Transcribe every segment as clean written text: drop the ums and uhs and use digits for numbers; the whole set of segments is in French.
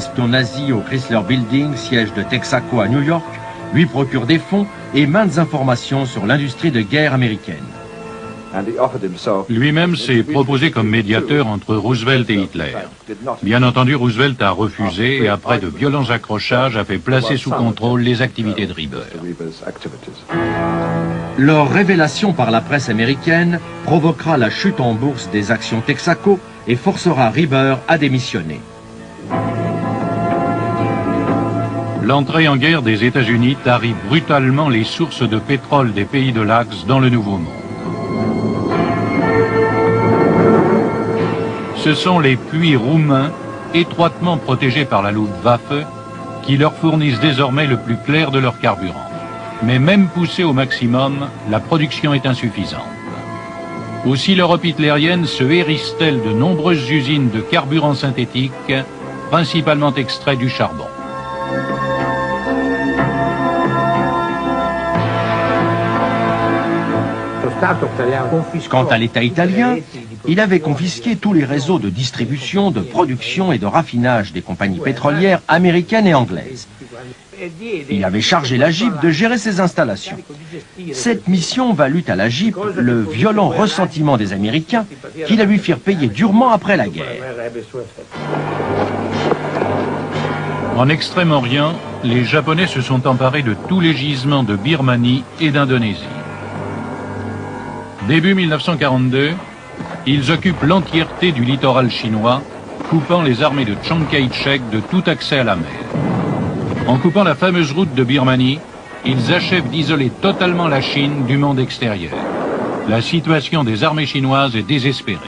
Espion nazi au Chrysler Building, siège de Texaco à New York, lui procure des fonds et maintes informations sur l'industrie de guerre américaine. Lui-même s'est proposé comme médiateur entre Roosevelt et Hitler. Bien entendu, Roosevelt a refusé et après de violents accrochages a fait placer sous contrôle les activités de Reber. Leur révélation par la presse américaine provoquera la chute en bourse des actions Texaco et forcera Reber à démissionner. L'entrée en guerre des États-Unis tarit brutalement les sources de pétrole des pays de l'Axe dans le Nouveau Monde. Ce sont les puits roumains, étroitement protégés par la Luftwaffe, qui leur fournissent désormais le plus clair de leur carburant. Mais même poussée au maximum, la production est insuffisante. Aussi l'Europe hitlérienne se hérisse-t-elle de nombreuses usines de carburant synthétique, principalement extraits du charbon. Quant à l'État italien, il avait confisqué tous les réseaux de distribution, de production et de raffinage des compagnies pétrolières américaines et anglaises. Il avait chargé la JIP de gérer ces installations. Cette mission valut à la JIP le violent ressentiment des Américains qui la lui firent payer durement après la guerre. En Extrême-Orient, les Japonais se sont emparés de tous les gisements de Birmanie et d'Indonésie. Début 1942, ils occupent l'entièreté du littoral chinois, coupant les armées de Chiang Kai-shek de tout accès à la mer. En coupant la fameuse route de Birmanie, ils achèvent d'isoler totalement la Chine du monde extérieur. La situation des armées chinoises est désespérée.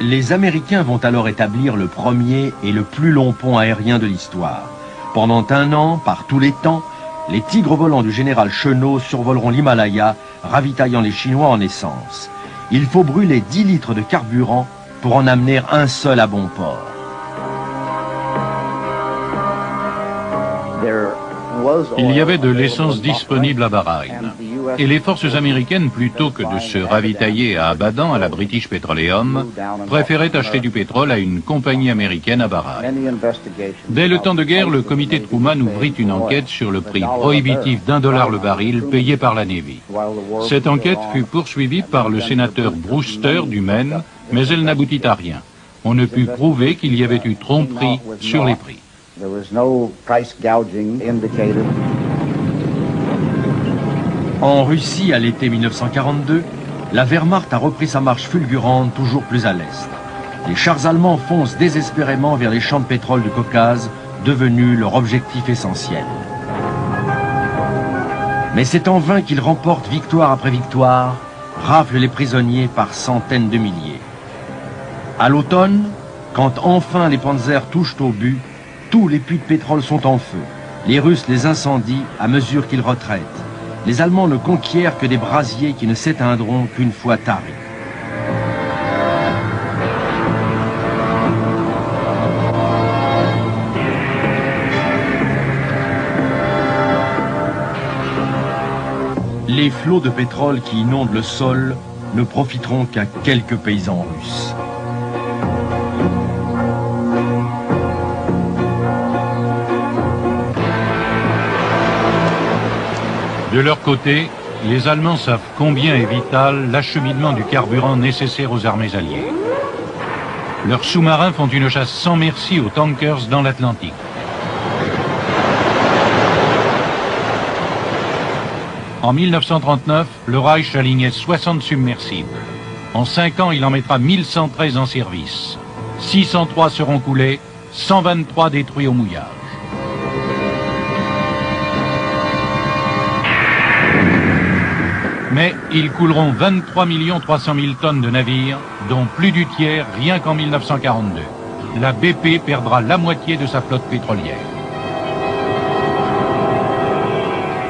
Les Américains vont alors établir le premier et le plus long pont aérien de l'histoire. Pendant un an, par tous les temps, les tigres volants du général Chennault survoleront l'Himalaya, ravitaillant les Chinois en essence. Il faut brûler 10 litres de carburant pour en amener un seul à bon port. Il y avait de l'essence disponible à Bahreïn. Et les forces américaines, plutôt que de se ravitailler à Abadan, à la British Petroleum, préféraient acheter du pétrole à une compagnie américaine à Bahreïn. Dès le temps de guerre, le comité de Truman ouvrit une enquête sur le prix prohibitif d'$1 le baril payé par la Navy. Cette enquête fut poursuivie par le sénateur Brewster du Maine, mais elle n'aboutit à rien. On ne put prouver qu'il y avait eu tromperie sur les prix. En Russie, à l'été 1942, la Wehrmacht a repris sa marche fulgurante toujours plus à l'est. Les chars allemands foncent désespérément vers les champs de pétrole du Caucase, devenus leur objectif essentiel. Mais c'est en vain qu'ils remportent victoire après victoire, raflent les prisonniers par centaines de milliers. À l'automne, quand enfin les panzers touchent au but, tous les puits de pétrole sont en feu. Les Russes les incendient à mesure qu'ils retraitent. Les Allemands ne conquièrent que des brasiers qui ne s'éteindront qu'une fois taris. Les flots de pétrole qui inondent le sol ne profiteront qu'à quelques paysans russes. De leur côté, les Allemands savent combien est vital l'acheminement du carburant nécessaire aux armées alliées. Leurs sous-marins font une chasse sans merci aux tankers dans l'Atlantique. En 1939, le Reich alignait 60 submersibles. En 5 ans, il en mettra 1113 en service. 603 seront coulés, 123 détruits au mouillage. Mais ils couleront 23 300 000 tonnes de navires, dont plus du tiers rien qu'en 1942. La BP perdra la moitié de sa flotte pétrolière.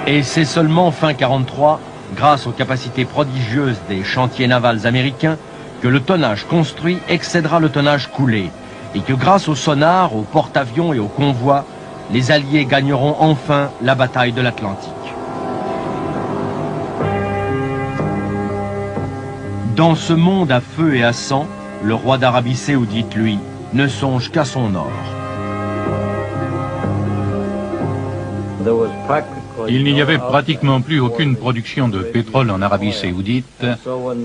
Et c'est seulement fin 43, grâce aux capacités prodigieuses des chantiers navals américains, que le tonnage construit excédera le tonnage coulé, et que grâce aux sonars, aux porte-avions et aux convois, les Alliés gagneront enfin la bataille de l'Atlantique. Dans ce monde à feu et à sang, le roi d'Arabie Saoudite, lui, ne songe qu'à son or. Il n'y avait pratiquement plus aucune production de pétrole en Arabie Saoudite,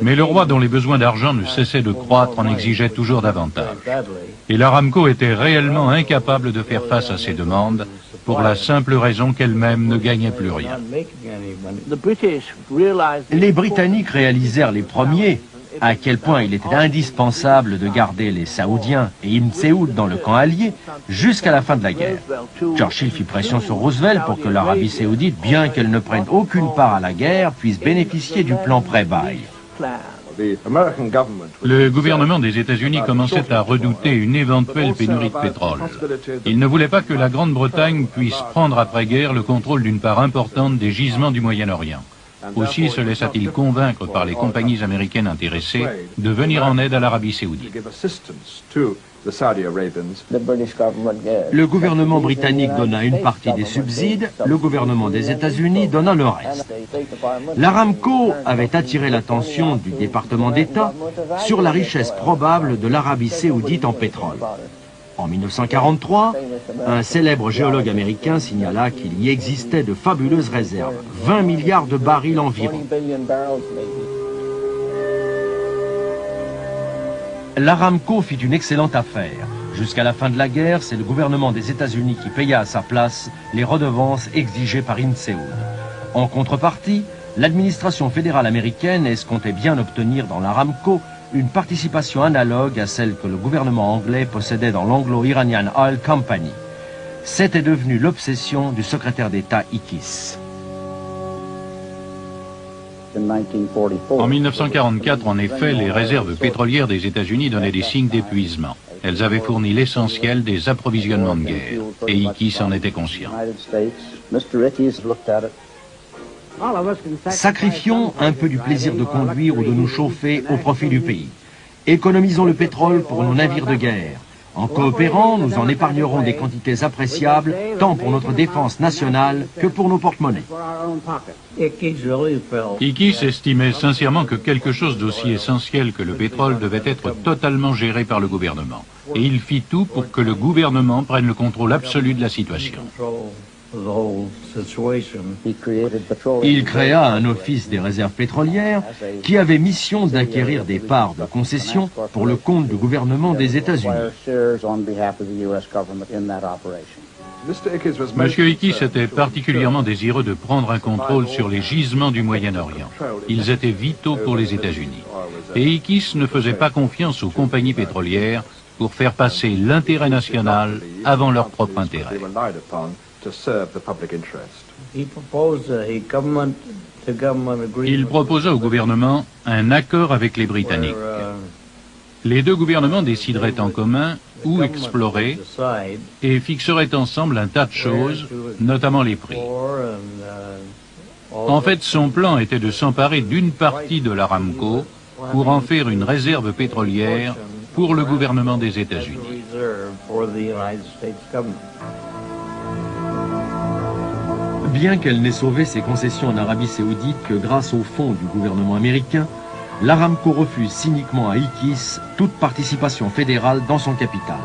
mais le roi, dont les besoins d'argent ne cessaient de croître, en exigeait toujours davantage. Et l'Aramco était réellement incapable de faire face à ces demandes, pour la simple raison qu'elle-même ne gagnait plus rien. Les Britanniques réalisèrent les premiers à quel point il était indispensable de garder les Saoudiens et Ibn Saoud dans le camp allié jusqu'à la fin de la guerre. Churchill fit pression sur Roosevelt pour que l'Arabie Saoudite, bien qu'elle ne prenne aucune part à la guerre, puisse bénéficier du plan pré-bail. Le gouvernement des États-Unis commençait à redouter une éventuelle pénurie de pétrole. Il ne voulait pas que la Grande-Bretagne puisse prendre après-guerre le contrôle d'une part importante des gisements du Moyen-Orient. Aussi se laissa-t-il convaincre par les compagnies américaines intéressées de venir en aide à l'Arabie Saoudite. Le gouvernement britannique donna une partie des subsides, le gouvernement des États-Unis donna le reste. L'Aramco avait attiré l'attention du département d'État sur la richesse probable de l'Arabie Saoudite en pétrole. En 1943, un célèbre géologue américain signala qu'il y existait de fabuleuses réserves, 20 milliards de barils environ. L'Aramco fit une excellente affaire. Jusqu'à la fin de la guerre, c'est le gouvernement des États-Unis qui paya à sa place les redevances exigées par Ibn Saoud. En contrepartie, l'administration fédérale américaine escomptait bien obtenir dans l'Aramco une participation analogue à celle que le gouvernement anglais possédait dans l'Anglo-Iranian Oil Company. C'était devenu l'obsession du secrétaire d'État Ickes. En 1944, en effet, les réserves pétrolières des États-Unis donnaient des signes d'épuisement. Elles avaient fourni l'essentiel des approvisionnements de guerre, et Ickes en était conscient. Sacrifions un peu du plaisir de conduire ou de nous chauffer au profit du pays. Économisons le pétrole pour nos navires de guerre. En coopérant, nous en épargnerons des quantités appréciables, tant pour notre défense nationale que pour nos porte-monnaies. Ickes estimait sincèrement que quelque chose d'aussi essentiel que le pétrole devait être totalement géré par le gouvernement. Et il fit tout pour que le gouvernement prenne le contrôle absolu de la situation. Il créa un office des réserves pétrolières qui avait mission d'acquérir des parts de concession pour le compte du gouvernement des États-Unis. M. Ickes était particulièrement désireux de prendre un contrôle sur les gisements du Moyen-Orient. Ils étaient vitaux pour les États-Unis. Et Ickes ne faisait pas confiance aux compagnies pétrolières pour faire passer l'intérêt national avant leur propre intérêt. Il proposa au gouvernement un accord avec les Britanniques. Les deux gouvernements décideraient en commun où explorer et fixeraient ensemble un tas de choses, notamment les prix. En fait, son plan était de s'emparer d'une partie de l'Aramco pour en faire une réserve pétrolière pour le gouvernement des États-Unis. Bien qu'elle n'ait sauvé ses concessions en Arabie Saoudite que grâce au fonds du gouvernement américain, l'Aramco refuse cyniquement à Ickes toute participation fédérale dans son capital.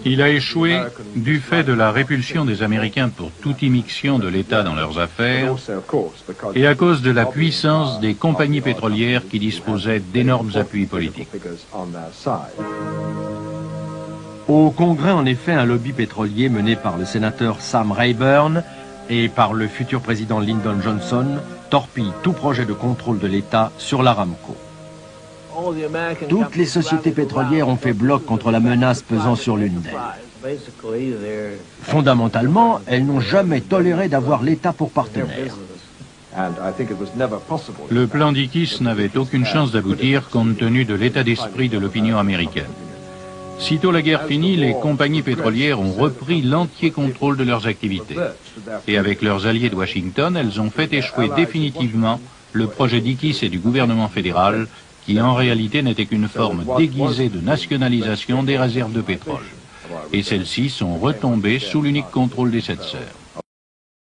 Il a échoué du fait de la répulsion des Américains pour toute immixtion de l'État dans leurs affaires et à cause de la puissance des compagnies pétrolières qui disposaient d'énormes appuis politiques. Au Congrès, en effet, un lobby pétrolier mené par le sénateur Sam Rayburn et par le futur président Lyndon Johnson torpille tout projet de contrôle de l'État sur l'Aramco. Toutes les sociétés pétrolières ont fait bloc contre la menace pesant sur l'une d'elles. Fondamentalement, elles n'ont jamais toléré d'avoir l'État pour partenaire. Le plan d'Ickes n'avait aucune chance d'aboutir compte tenu de l'état d'esprit de l'opinion américaine. Sitôt la guerre finie, les compagnies pétrolières ont repris l'entier contrôle de leurs activités. Et avec leurs alliés de Washington, elles ont fait échouer définitivement le projet d'Ickes et du gouvernement fédéral, qui en réalité n'était qu'une forme déguisée de nationalisation des réserves de pétrole. Et celles-ci sont retombées sous l'unique contrôle des Sept Sœurs.